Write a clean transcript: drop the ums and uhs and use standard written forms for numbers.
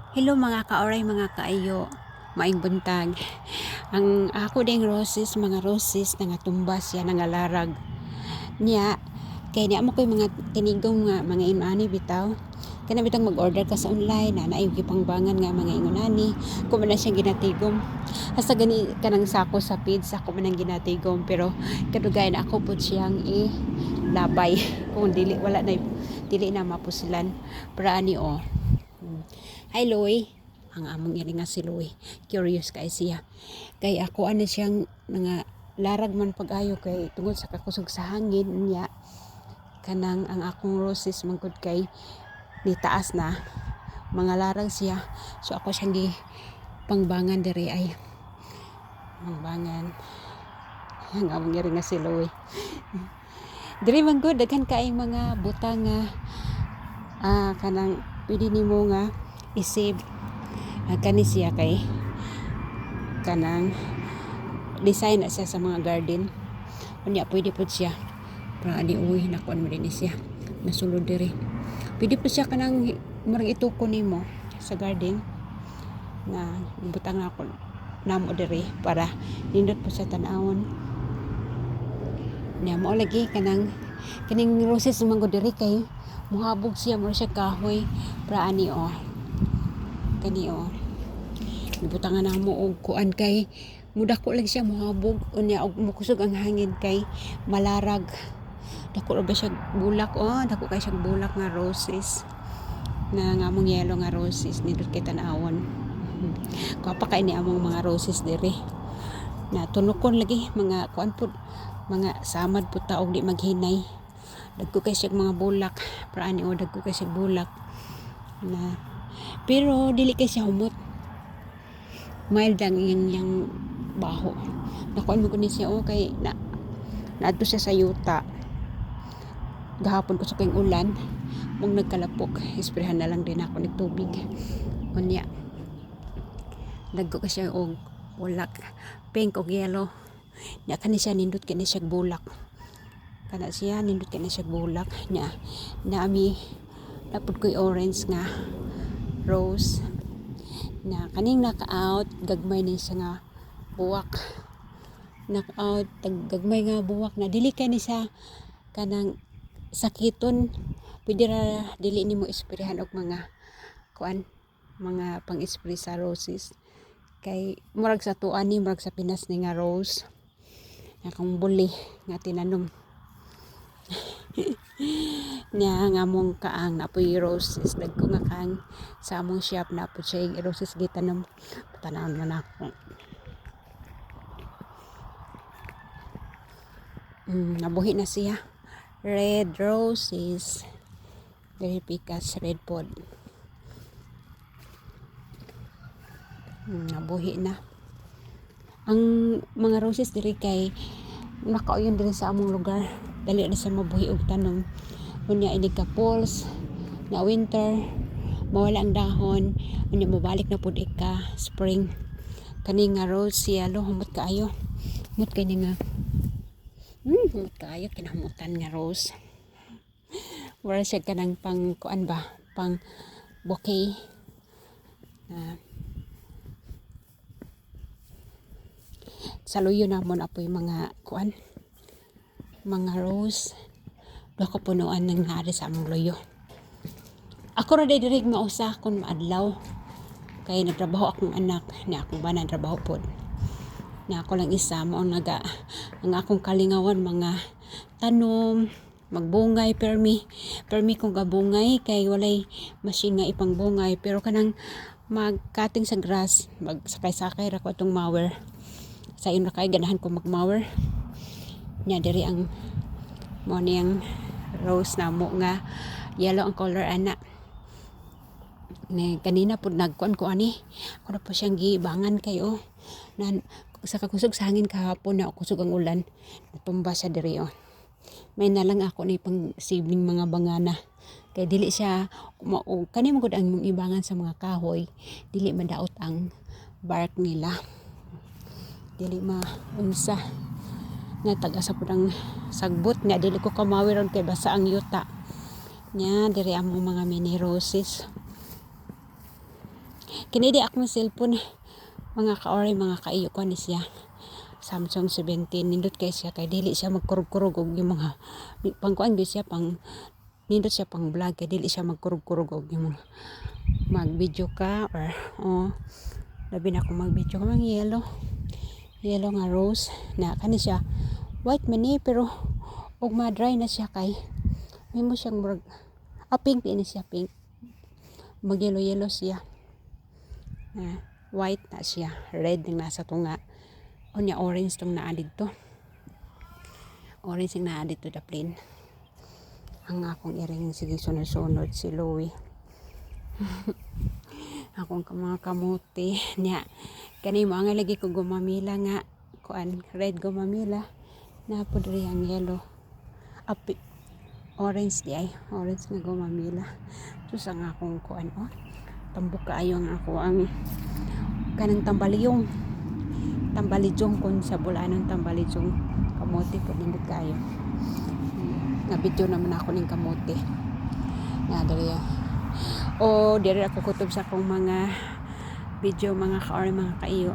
Hello mga kaoray, mga kaayo, maing buntag. Ang ako ding roses, mga roses nga tumbas yan nga larag niya. Kay niya mo koy mga tinigong nga mga inani bitaw. Kana bitang mag-order ka sa online na naay gipangbangan nga mga ingonani. Ko man na siyang ginatigom. Hasta gani kanang sako sa pizza ko man ang ginatigom, pero kadugay na ako pud siyang labay kung dili wala na dili na mapusilan. Para ani Hi Loy, ang among iri nga si Loy. Curious kay siya. Kay ako ano siyang nga larag man pag-ayo kay tungod sa kakusog sa hangin niya. Kanang ang akong roses mangkod kay ni taas na mga larag siya. So ako siyang gi pangbangan diri ay pangbangan. Ang among iri nga si Loy. Diri man gud daghan kay mga butang nga kanang pwede nimo nga isave kani siya kay kanang design na siya sa mga garden unya pwede po siya para ani uwi nakuan mo din siya nasulod diri pwede po siya kanang marang itukon nimo sa garden na butang na ako namo diri para nindot po sa tan-awon niya mao lagi kanang kining roses man gud diri kay muhabog siya mo siya kahoy para ani kani gibutangan na mo og kuan kay mudako lang siya muhabog unya og mukusog ang hangin kay malarag dako ra ba siya bulak dako kay siya bulak nga roses na nga among yellow nga roses nindot kay tan-awon kuha pa kay ni among mga roses diri na tunokon lagi mga kuan pud mga samad pud ta og di maghinay dagko kay siya mga bulak para ani dagko kay siya bulak na pero dili kay siya humot mild ang yang baho nakuan mo ko ni siya kay naadto siya sa yuta gahapon ko sa kayong ulan mong nagkalapok isprehan na lang din ako ng tubig unya dagko kay siya og bulak pink og yellow nya kani siya nindot kani siya bulak kana siya nindot kani siya bulak nya naami napud ko'y orange nga rose na kaning naka-out gagmay ni siya nga buwak knock-out gagmay nga buwak na dili kay ni siya kanang sakiton pwede ra dili nimo isprehan og mga kuan mga pang-spray sa roses kay murag sa tuan ni murag sa Pinas ni nga rose akong buli nga tinanom niya nga mong kaang napoy roses dagko nga kaang sa among shop na po siya roses gitanom patanawon man ako nabuhi na siya red roses very pikas red pod nabuhi na ang mga roses diri kay nakauyon diri sa among lugar dali na sa mabuhi og tanom unya ini ka falls na winter mawala ang dahon unya mabalik na pud ika spring kani nga rose yellow humot kaayo humot kay nga humot kaayo kinahumutan nga rose wala siya kanang pang kuan ba pang bouquet saluyo na mo apoy mga kuan mga rose do ko punuan ng nari sa among loyo ako ra dirig mausa kon maadlaw kay nagtrabaho akong anak ni akong bana trabaho pod na ako lang isa mo ang akong kalingawan mga tanom magbungay permi kung gabungay kay walay machine nga ipangbungay pero kanang mag-cutting sa grass magsakay-sakay ra ko itong mower sa inyo kay ganahan ko mag-mower nya diri ang mo niyang rose na mo nga yellow ang color ana ni kanina pud nagkuan ko ani ako na po siyang gibangan kayo na sa kakusog sa hangin kahapon na kusog ang ulan natumba siya diri may na lang ako ni pang sibling mga bangana kay dili siya kani mo gud ang ibangan sa mga kahoy dili madaot ang bark nila dili maunsa nga taga sa pudang sagbot nga dili ko kamawi ron kay basa ang yuta nya diri ang mga mini roses Kini di akong cellphone mga kaori mga kaiyo ko ni siya. Samsung 17 nindot kay siya kay dili siya magkurog-kurog og yung mga pangkuan gyud siya pang nindot siya pang vlog kay dili siya magkurog-kurog og yung mga mag-video ka or labi na kung mag-video ka mga yellow nga rose na kani siya white man ni pero og ma-dry na siya kay may mo siyang murag pink din siya pink mag yellow siya white na siya red yung nasa tunga o niya orange tong naa dito orange yung naa dito the plain ang akong iring sige sunod-sunod si Louie akong mga kamuti niya kani mo nga lagi ko gumamila nga kuan red gumamila na po diri ang yellow orange di ay orange na gumamila sus ang akong kuan tambok kaayo ang ako ang kanang tambalijong kun sa bulanon tambalijong kamote po nindot kayo nga video naman ako ning kamote na diri diri ako kutob sa akong mga video mga kaor mga kaiyo